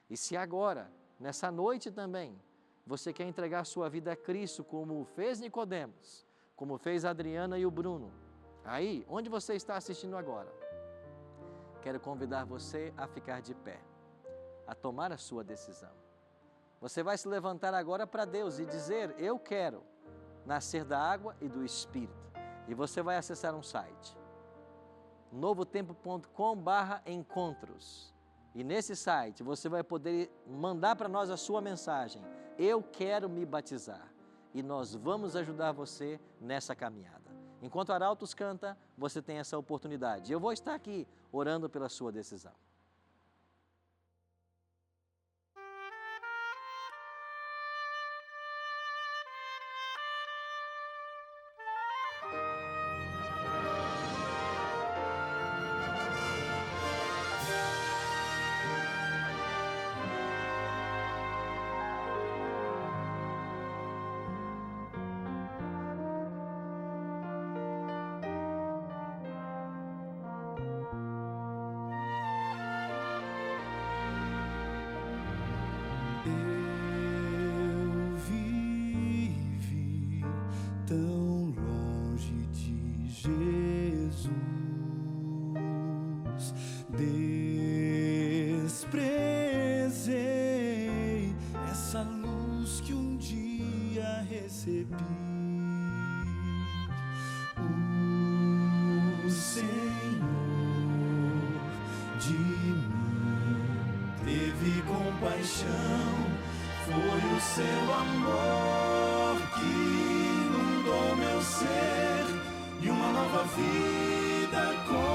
Speaker 3: E se agora, nessa noite também, você quer entregar sua vida a Cristo, como fez Nicodemos, como fez a Adriana e o Bruno, aí, onde você está assistindo agora, quero convidar você a ficar de pé, a tomar a sua decisão. Você vai se levantar agora para Deus e dizer: eu quero nascer da água e do Espírito. E você vai acessar um site, novotempo.com/encontros. E nesse site você vai poder mandar para nós a sua mensagem: eu quero me batizar. E nós vamos ajudar você nessa caminhada. Enquanto o Arautos canta, você tem essa oportunidade. Eu vou estar aqui orando pela sua decisão.
Speaker 2: Eu vivi tão longe de Jesus, desprezei essa luz que um dia recebi. O Senhor de mim teve compaixão, foi o seu amor que inundou meu ser e uma nova vida começou.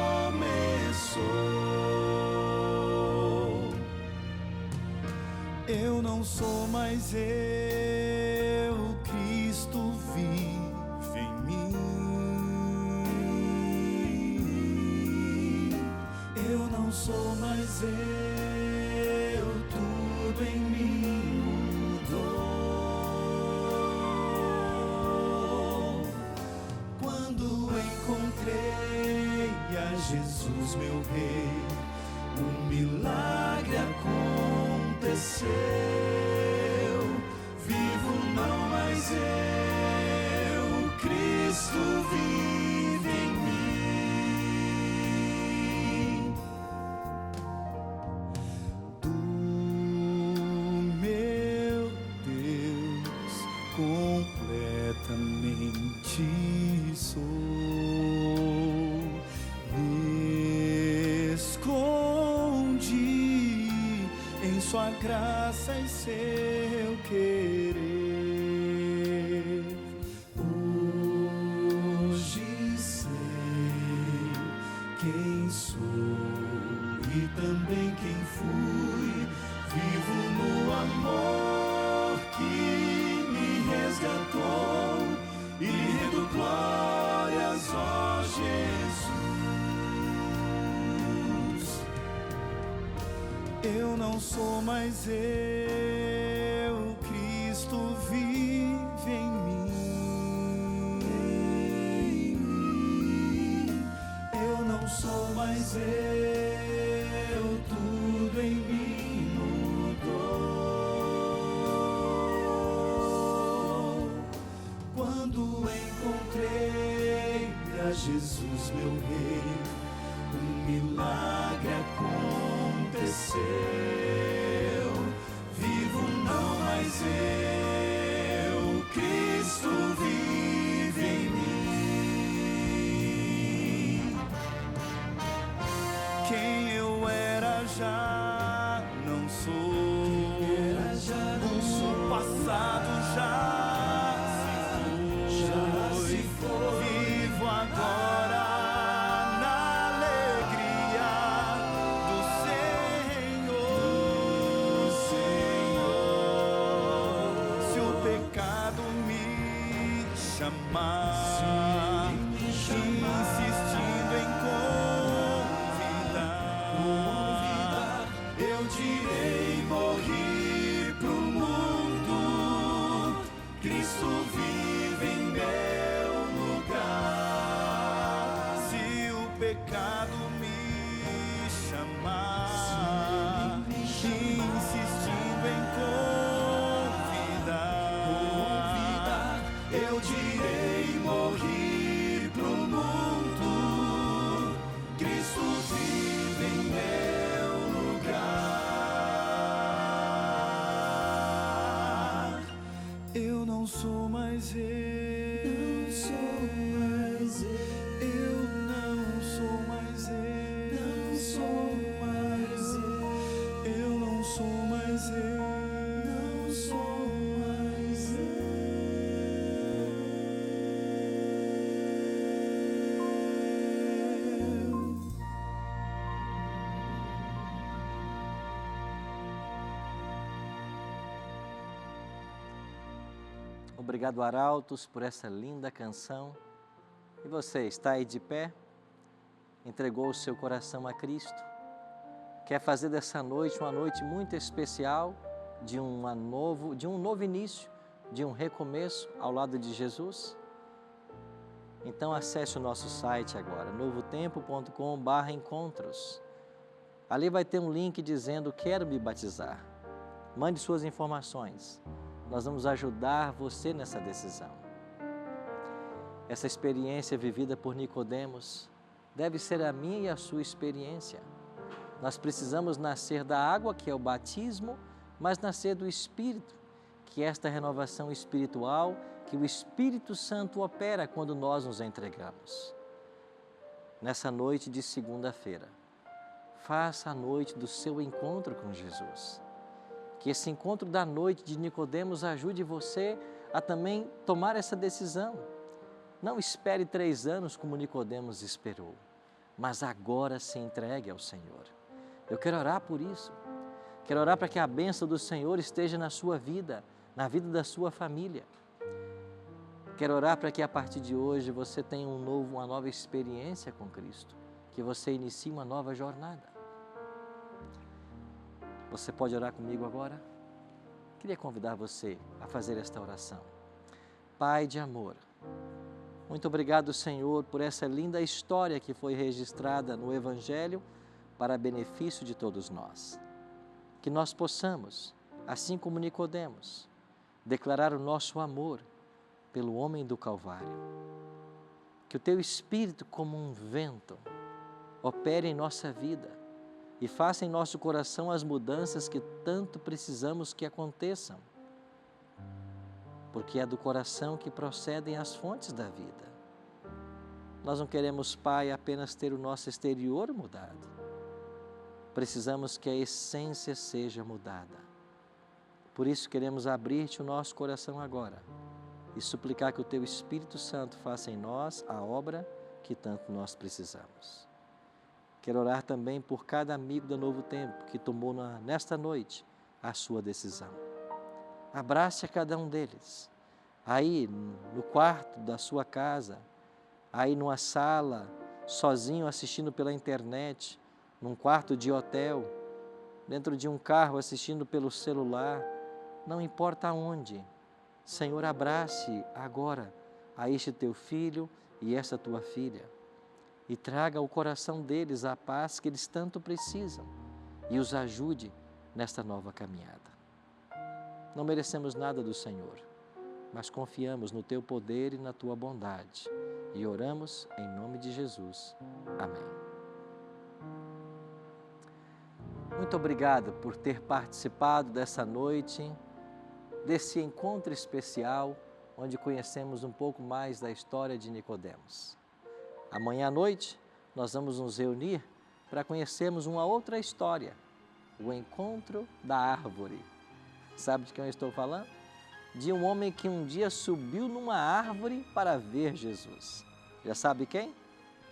Speaker 2: Eu não sou mais eu, Cristo vive em mim. Eu não sou mais eu, tudo em mim mudou. Quando encontrei a Jesus, meu Rei, um milagre aconteceu. Vivo não mais eu, Cristo vive em mim. Do meu Deus completamente sou. Me escondi em sua graça e seu querer. Hoje sei quem sou e também quem fui. Vivo no amor que me resgatou e lhe rendo glórias, ó Jesus. Eu não sou mais eu, Cristo vive em mim. Eu não sou mais eu, tudo em mim mudou. Quando encontrei Jesus, meu Rei, um milagre aconteceu. Vivo não mais eu, Cristo vive em mim. Quem eu era já não sou, o passado já se foi. Vivo agora na alegria do Senhor. Se o pecado me chamar, insistindo em convidar, eu direi: morri pro mundo, Cristo vive em meu lugar. Se o pecado me chamar, insistindo em convidar, eu direi: morri pro mundo, Cristo vive em meu lugar. Eu não sou mais eu, eu não sou mais eu não sou mais eu.
Speaker 3: Obrigado, Arautos, por essa linda canção. E você, está aí de pé? Entregou o seu coração a Cristo? Quer fazer dessa noite uma noite muito especial, de um novo início, de um recomeço ao lado de Jesus? Então acesse o nosso site agora, novotempo.com/encontros. Ali vai ter um link dizendo: quero me batizar. Mande suas informações. Nós vamos ajudar você nessa decisão. Essa experiência vivida por Nicodemos deve ser a minha e a sua experiência. Nós precisamos nascer da água, que é o batismo, mas nascer do Espírito, que é esta renovação espiritual que o Espírito Santo opera quando nós nos entregamos. Nessa noite de segunda-feira, faça a noite do seu encontro com Jesus. Que esse encontro da noite de Nicodemos ajude você a também tomar essa decisão. Não espere 3 anos como Nicodemos esperou, mas agora se entregue ao Senhor. Eu quero orar por isso. Quero orar para que a bênção do Senhor esteja na sua vida, na vida da sua família. Quero orar para que a partir de hoje você tenha uma nova experiência com Cristo, que você inicie uma nova jornada. Você pode orar comigo agora? Queria convidar você a fazer esta oração. Pai de amor, muito obrigado, Senhor, por essa linda história que foi registrada no Evangelho para benefício de todos nós. Que nós possamos, assim como Nicodemos, declarar o nosso amor pelo homem do Calvário. Que o Teu Espírito, como um vento, opere em nossa vida e faça em nosso coração as mudanças que tanto precisamos que aconteçam. Porque é do coração que procedem as fontes da vida. Nós não queremos, Pai, apenas ter o nosso exterior mudado. Precisamos que a essência seja mudada. Por isso queremos abrir-te o nosso coração agora e suplicar que o Teu Espírito Santo faça em nós a obra que tanto nós precisamos. Quero orar também por cada amigo da Novo Tempo que tomou nesta noite a sua decisão. Abrace a cada um deles, aí no quarto da sua casa, aí numa sala, sozinho assistindo pela internet, num quarto de hotel, dentro de um carro assistindo pelo celular, não importa onde. Senhor, abrace agora a este teu filho e esta tua filha e traga ao coração deles a paz que eles tanto precisam e os ajude nesta nova caminhada. Não merecemos nada do Senhor, mas confiamos no Teu poder e na Tua bondade E oramos em nome de Jesus. Amém. Muito obrigado por ter participado dessa noite, desse encontro especial, onde conhecemos um pouco mais da história de Nicodemos. Amanhã à noite, nós vamos nos reunir para conhecermos uma outra história, o encontro da árvore. Sabe de quem eu estou falando? De um homem que um dia subiu numa árvore para ver Jesus. Já sabe quem?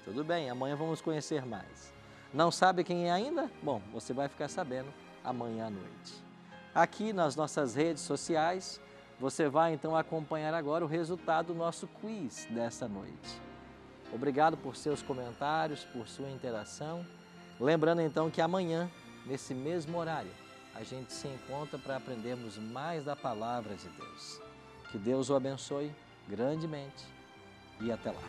Speaker 3: Tudo bem, amanhã vamos conhecer mais. Não sabe quem é ainda? Bom, você vai ficar sabendo amanhã à noite. Aqui nas nossas redes sociais, você vai então acompanhar agora o resultado do nosso quiz dessa noite. Obrigado por seus comentários, por sua interação. Lembrando então que amanhã, nesse mesmo horário, a gente se encontra para aprendermos mais da Palavra de Deus. Que Deus o abençoe grandemente e até lá.